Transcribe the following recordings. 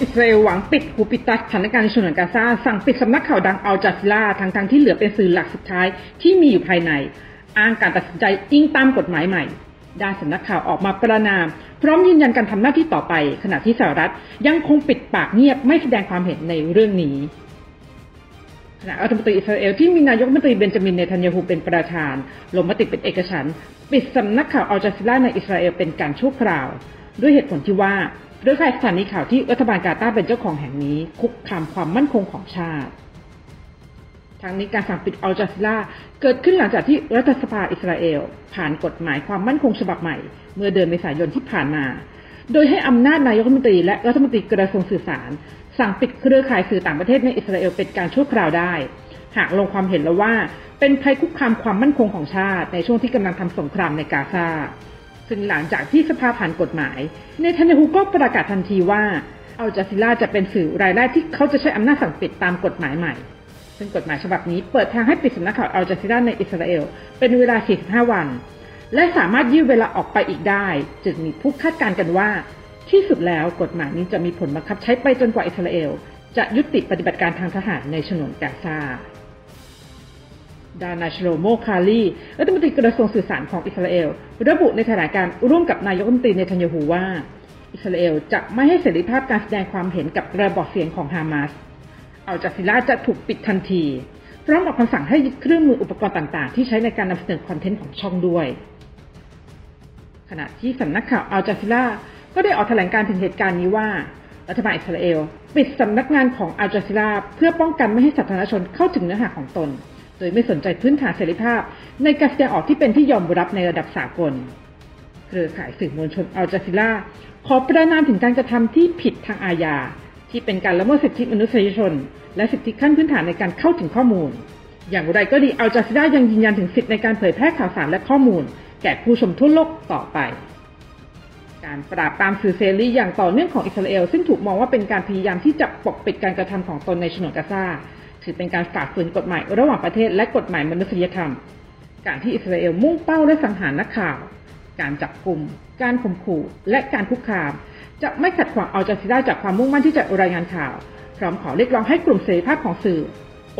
อิสราเอลหวังปิดหูปิดตาสถานการณ์ในฉนวนกาซาสั่งปิดสำนักข่าวดังอัลจาซีราทั้งที่เหลือเป็นสื่อหลักสุดท้ายที่มีอยู่ภายในอ้างการตัดสินใจอิงตามกฎหมายใหม่ด้านสำนักข่าวออกมาประณามพร้อมยืนยันการทำหน้าที่ต่อไปขณะที่สหรัฐยังคงปิดปากเงียบไม่แสดงความเห็นในเรื่องนี้ขณะรัฐมนตรีอิสราเอลที่มีนายกรัฐมนตรีเบนจามินเนทันยาฮูเป็นประธานลงมติเป็นเอกฉันท์ปิดสำนักข่าวอัลจาซีราในอิสราเอลเป็นการชั่วคราวด้วยเหตุผลที่ว่าเครือข่ายสถานีข่าวที่รัฐบาลกาตาร์เป็นเจ้าของแห่งนี้คุกคามความมั่นคงของชาติทางนี้การสั่งปิดอัลจาซีราเกิดขึ้นหลังจากที่รัฐสภาอิสราเอลผ่านกฎหมายความมั่นคงฉบับใหม่เมื่อเดือนเมษายนที่ผ่านมาโดยให้อำนาจนายกรัฐมนตรีและรัฐมนตรีกระทรวงสื่อสารสั่งปิดเครือข่ายสื่อต่างประเทศในอิสราเอลเป็นการชั่วคราวได้หากลงความเห็นแล้วว่าเป็นภัยคุกคามความมั่นคงของชาติในช่วงที่กำลังทำสงครามในกาซาซึ่งหลังจากที่สภาผ่านกฎหมายเนทันยาฮูก็ประกาศทันทีว่าอัลจาซีราจะเป็นสื่อรายแรกที่เขาจะใช้อำนาจสั่งปิดตามกฎหมายใหม่ซึ่งกฎหมายฉบับนี้เปิดทางให้ปิดสำนักข่าวอัลจาซีราในอิสราเอลเป็นเวลา 45 วันและสามารถยืดเวลาออกไปอีกได้จึงมีผู้คาดการณ์กันว่าที่สุดแล้วกฎหมายนี้จะมีผลบังคับใช้ไปจนกว่าอิสราเอลจะยุติปฏิบัติการทางทหารในฉนวนกาซาดานายชโลโมคาลีรัฐมนตรีกระทรวงสื่อสารของอิสราเอลระบุในแถลงการณ์ร่วมกับนายกรัฐมนตรีเนทันยาฮูว่าอิสราเอลจะไม่ให้เสรีภาพการแสดงความเห็นกับกระบอกเสียงของฮามาสอัลจาซีราจะถูกปิดทันทีพร้อมออกคำสั่งให้ยึดเครื่องมืออุปกรณ์ต่างๆที่ใช้ในการนำเสนอคอนเทนต์ของช่องด้วยขณะที่สำนักข่าวอัลจาซีราก็ได้ออกแถลงการถึงเหตุการณ์นี้ว่ารัฐบาลอิสราเอลปิดสำนักงานของอัลจาซีราเพื่อป้องกันไม่ให้สาธารณชนเข้าถึงเนื้อหาของตนโดยไม่สนใจพื้นฐานเสรีภาพในการแสดงออกที่เป็นที่ยอมรับในระดับสากลเครือข่ายสื่อมวลชนอัลจาซีราขอประณามถึงการกระทำที่ผิดทางอาญาที่เป็นการละเมิดสิทธิมนุษยชนและสิทธิขั้นพื้นฐานในการเข้าถึงข้อมูลอย่างไรก็ดีอัลจาซีรายังยืนยันถึงสิทธิในการเผยแพร่ข่าวสารและข้อมูลแก่ผู้ชมทั่วโลกต่อไปการปราบปรามสื่อเสรีอย่างต่อเนื่องของอิสราเอลซึ่งถูกมองว่าเป็นการพยายามที่จะปกปิดการกระทำของตนในฉนวนกาซาถือเป็นการฝ่าฝืนกฎหมายระหว่างประเทศและกฎหมายมนุษยธรรมการที่อิสราเอลมุ่งเป้าและสังหารนักข่าวการจับกุมการข่มขู่และการคุกคามจะไม่ขัดขวางอัลจาซีราจากความมุ่งมั่นที่จะรายงานข่าวพร้อมขอเรียกร้องให้กลุ่มเสรีภาพของสื่อ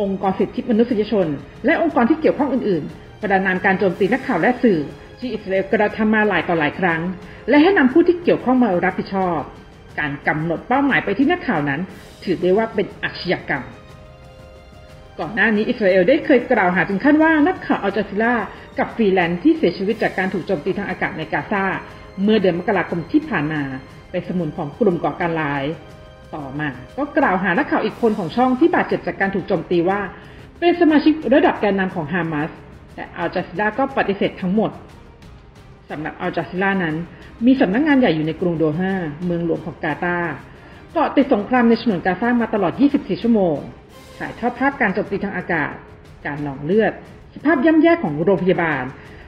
องค์กรสิทธิมนุษยชนและองค์กรที่เกี่ยวข้องอื่นๆประณามการโจมตีนักข่าวและสื่อที่อิสราเอลกระทำมาหลายต่อหลายครั้งและให้นำผู้ที่เกี่ยวข้องมารับผิดชอบการกำหนดเป้าหมายไปที่นักข่าวนั้นถือได้ว่าเป็นอาชญากรรมก่อนหน้านี้อิสราเอลได้เคยกล่าวหาถึงขั้นว่านักข่าวอัลจาซีรากับฟรีแลนซ์ที่เสียชีวิตจากการถูกโจมตีทางอากาศในกาซาเมื่อเดือนมกราคมที่ผ่านมาเป็นสมุนของกลุ่มก่อการร้ายต่อมาก็กล่าวหานักข่าวอีกคนของช่องที่บาดเจ็บจากการถูกโจมตีว่าเป็นสมาชิกระดับแกนนำของฮามาสแต่อัลจาซีราก็ปฏิเสธทั้งหมดสำหรับอัลจาซีรานั้นมีสำนักงานใหญ่อยู่ในกรุงโดฮาเมืองหลวงของกาตาร์เกาะติดสงครามในฉนวนกาซามาตลอด 24 ชั่วโมงถ่ายทอดภาพการโจมตีทางอากาศการหนองเลือดสภาพย่ำแย่ของโรงพยาบาล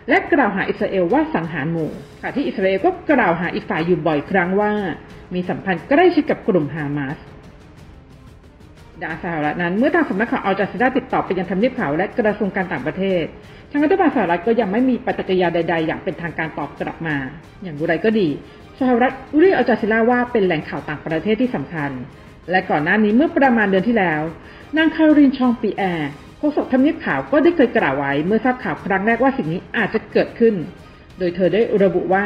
และกล่าวหาอิสราเอลว่าสังหารหมู่ขณะที่อิสราเอลก็กล่าวหาอีกฝ่ายอยู่บ่อยครั้งว่ามีสัมพันธ์ใกล้ชิดกับกลุ่มฮามาสด้านสหรัฐนั้นเมื่อทางสำนักข่าวอัลจาซีราติดต่อไปยังทำเนียบขาวและกระทรวงการต่างประเทศทางรัฐบาลสหรัฐก็ยังไม่มีปฏิกิริยาใดๆอย่างเป็นทางการตอบกลับมาอย่างไรก็ดีสหรัฐเรียกอัลจาซีราว่าเป็นแหล่งข่าวต่างประเทศที่สำคัญและก่อนหน้านี้เมื่อประมาณเดือนที่แล้วนางคาโรลินชองปีแอร์โฆษกทำเนียบขาวก็ได้เคยกล่าวไว้เมื่อทราบข่าวครั้งแรกว่าสิ่งนี้อาจจะเกิดขึ้นโดยเธอได้ระบุว่า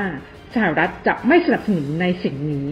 สหรัฐจะไม่สนับสนุนในสิ่งนี้